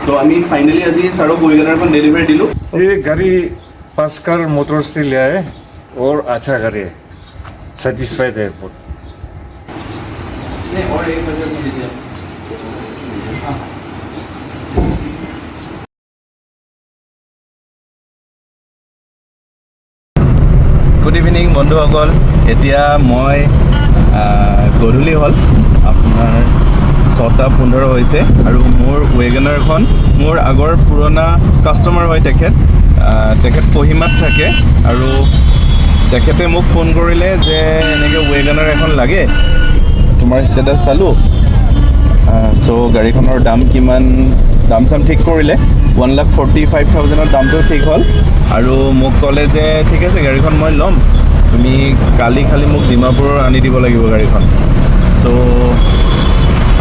तो আমি फाइनली आज सारों वेगनर को डिलीवरी दिलू। ये गाड़ी पास्कर मोटर्स से लिया है और अच्छा गाड़ी है, सेटिस्फाइड है बहुत। नहीं और एक बजे में दीजिए। गुड इवनिंग बंधुসকল, এতিয়া মই গধূলি হ'ল আপোনাৰ 6:15 হৈছে আৰু মোৰ ৱেগনাৰখন মোৰ আগৰ পুৰণা কাষ্টমাৰ হয় তেখেত কহিমাত থাকে আৰু তেখেতে মোক ফোন কৰিলে যে এনেকৈ ৱেগনাৰ এখন লাগে, তোমাৰ ষ্টেটাছ চালোঁ, চ' গাড়ীখনৰ দাম কিমান, দাম চাম ঠিক কৰিলে 1,45,000 দামটো ঠিক হ'ল আৰু মোক ক'লে যে ঠিক আছে গাড়ীখন মই ল'ম, তুমি কালি খালি মোক ডিমাপুৰ আনি দিব লাগিব গাড়ীখন। চ'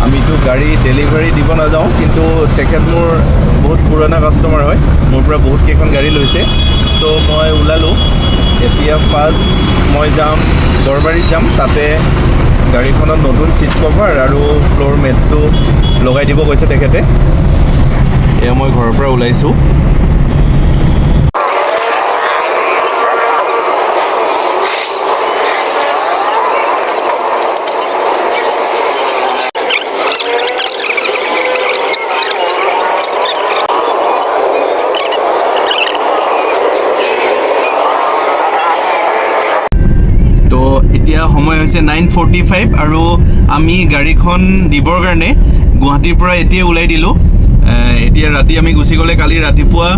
আমিতো গাড়ী ডেলিভাৰী দিব নাযাওঁ, কিন্তু তেখেত মোৰ বহুত পুৰণা কাষ্টমাৰ হয়, মোৰ পৰা বহুত কেইখন গাড়ী লৈছে। চ' মই ওলালোঁ, এতিয়া ফাৰ্ষ্ট মই যাম গড়বাৰীত যাম, তাতে গাড়ীখনত নতুন ছিট কভাৰ আৰু ফ্ল'ৰ মেটটো লগাই দিব কৈছে তেখেতে। এয়া মই ঘৰৰ পৰা ওলাইছোঁ। এতিয়া সময় হৈছে 9:45 আৰু আমি গাড়ীখন দিবৰ কাৰণে গুৱাহাটীৰ পৰা এতিয়া ওলাই দিলোঁ। এতিয়া ৰাতি আমি গুচি গ'লে কালি ৰাতিপুৱা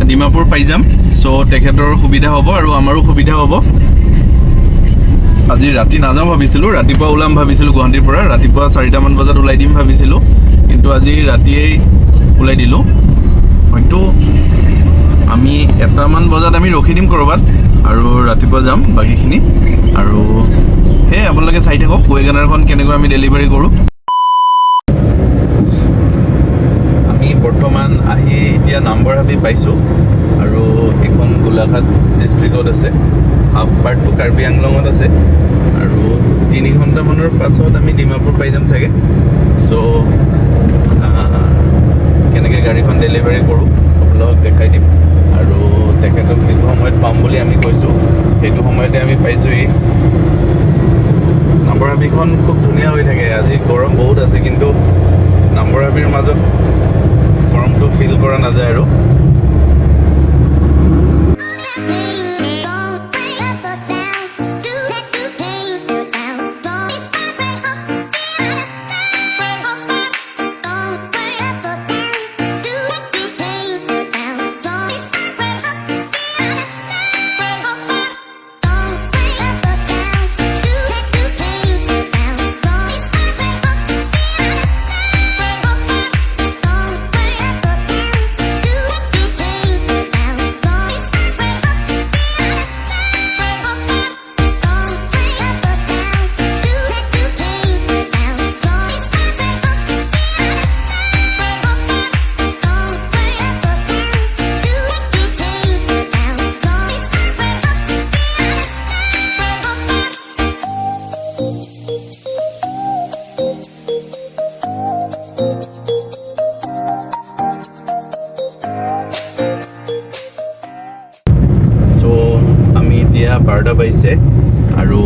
ডিমাপুৰ পাই যাম। চ' তেখেতৰ সুবিধা হ'ব আৰু আমাৰো সুবিধা হ'ব। আজি ৰাতি নাযাওঁ ভাবিছিলোঁ, ৰাতিপুৱা ওলাম ভাবিছিলোঁ গুৱাহাটীৰ পৰা, ৰাতিপুৱা 4টামান বজাত ওলাই দিম ভাবিছিলোঁ, কিন্তু আজি ৰাতিয়েই ওলাই দিলোঁ। হয়তো আমি 1টামান বজাত আমি ৰখি দিম ক'ৰবাত আৰু ৰাতিপুৱা যাম বাকীখিনি। আৰু সেয়ে আপোনালোকে চাই থাকক ৱেগনাৰখন কেনেকৈ আমি ডেলিভাৰী কৰোঁ। আমি বৰ্তমান আহি এতিয়া নাম্বাৰ হাবি পাইছোঁ আৰু সেইখন গোলাঘাট ডিষ্ট্ৰিক্টত আছে, হাফ পাৰ্টটো কাৰ্বি আংলঙত আছে আৰু 3 ঘণ্টামানৰ পাছত আমি ডিমাপুৰ পাই যাম চাগে। চ' কেনেকৈ গাড়ীখন ডেলিভাৰী কৰোঁ আপোনালোকক দেখাই দিম আৰু তেখেতক যিটো সময়ত পাম বুলি আমি কৈছোঁ সেইটো সময়তে আমি পাইছোঁহি। নম্বৰ হাবিখন খুব ধুনীয়া হৈ থাকে, আজি গৰম বহুত আছে কিন্তু নম্বৰ হাবিৰ মাজত গৰমটো ফিল কৰা নাযায় আৰু। এতিয়া 12টা বাজিছে আৰু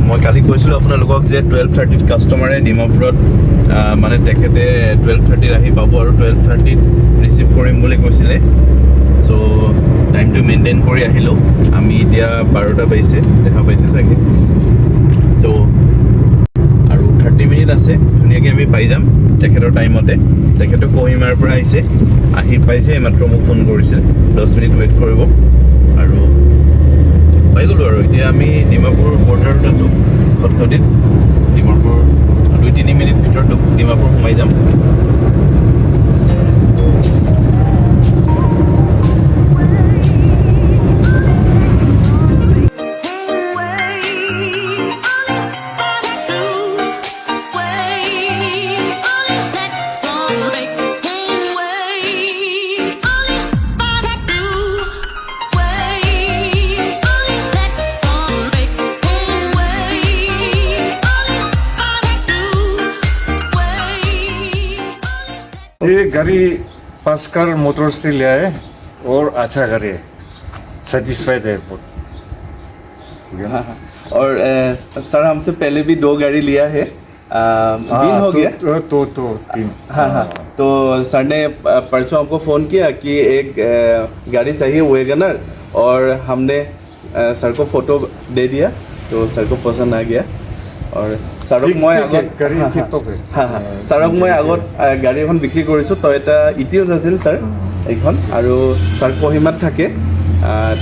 মই কালি কৈছিলোঁ আপোনালোকক যে 12:30ত কাষ্টমাৰে ডিমাপুৰত মানে তেখেতে 12:30ত আহি পাব আৰু 12:30ত ৰিচিভ কৰিম বুলি কৈছিলে। চ' টাইমটো মেইনটেইন কৰি আহিলোঁ। আমি এতিয়া 12টা বাজিছে, দেখা পাইছে চাগে। তো আৰু 30 মিনিট আছে, ধুনীয়াকৈ আমি পাই যাম তেখেতৰ টাইমতে। তেখেতে কহিমাৰ পৰা আহিছে, আহি পাইছে, এইমাত্ৰ মোক ফোন কৰিছিল, 10 মিনিট ৱেইট কৰিব আৰু পাই গ'লোঁ। আৰু এতিয়া আমি ডিমাপুৰ বৰ্ডাৰত আছোঁ, খটখটিত। ডিমাপুৰ 2-3 মিনিট ভিতৰত ডিমাপুৰ সোমাই যাম। ये गाड़ी पास्कर मोटर्स से लिया है और अच्छा गाड़ी है, सेटिस्फाइड है बहुत। हाँ हाँ। और सर हमसे पहले भी 2 गाड़ी लिया है, दिन हो गया। तो 3। हाँ हाँ। तो सर ने परसों हमको फ़ोन किया कि एक गाड़ी चाहिए वैगनर, और हमने सर को फ़ोटो दे दिया, तो सर को पसंद आ गया। और ছাৰক মই আগত ছাৰক মই আগত গাড়ী এখন বিক্ৰী কৰিছোঁ, টয়টা ইটিঅছ আছিল ছাৰ এইখন, আৰু ছাৰ কহিমাত থাকে।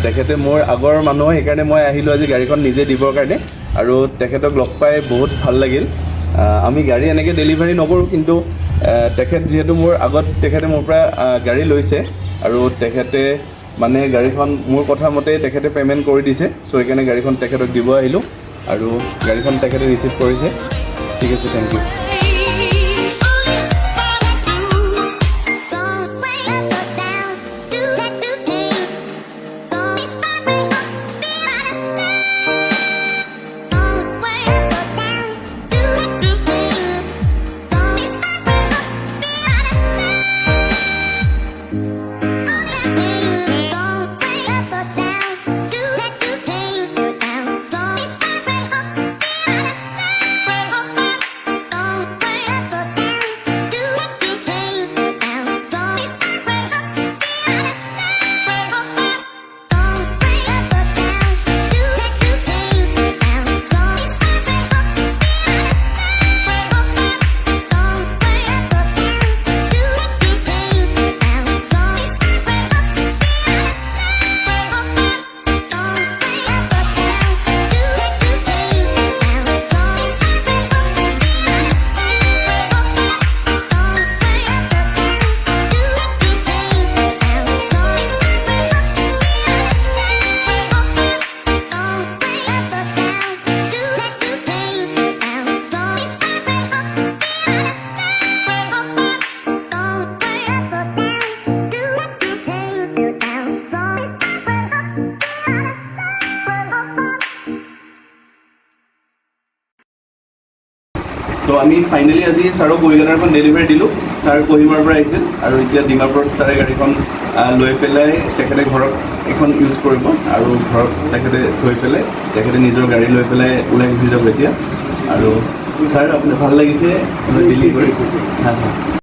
তেখেতে মোৰ আগৰ মানুহ, সেইকাৰণে মই আহিলোঁ আজি গাড়ীখন নিজে দিবৰ কাৰণে, আৰু তেখেতক লগ পাই বহুত ভাল লাগিল। আমি গাড়ী এনেকৈ ডেলিভাৰী নকৰোঁ, কিন্তু তেখেত যিহেতু মোৰ আগত তেখেতে মোৰ পৰা গাড়ী লৈছে, আৰু তেখেতে মানে গাড়ীখন মোৰ কথা মতে তেখেতে পে'মেণ্ট কৰি দিছে, চ' সেইকাৰণে গাড়ীখন তেখেতক দিব আহিলোঁ, আৰু গাড়ীখন তেখেতে ৰিচিভ কৰিছে। ঠিক আছে, থেংক ইউ। তো আমি ফাইনেলি আজি ছাৰক ৱেগনাৰখন ডেলিভাৰী দিলোঁ। ছাৰ কহিমাৰ পৰা আহিছিল, আৰু এতিয়া ডিমাপুৰত ছাৰে গাড়ীখন লৈ পেলাই তেখেতে ঘৰত এখন ইউজ কৰিব, আৰু ঘৰত তেখেতে থৈ পেলাই তেখেতে নিজৰ গাড়ী লৈ পেলাই ওলাই গুচি যাব এতিয়া। আৰু ছাৰ আপোনাৰ ভাল লাগিছে ডেলিভাৰী কৰি? হয় হয়।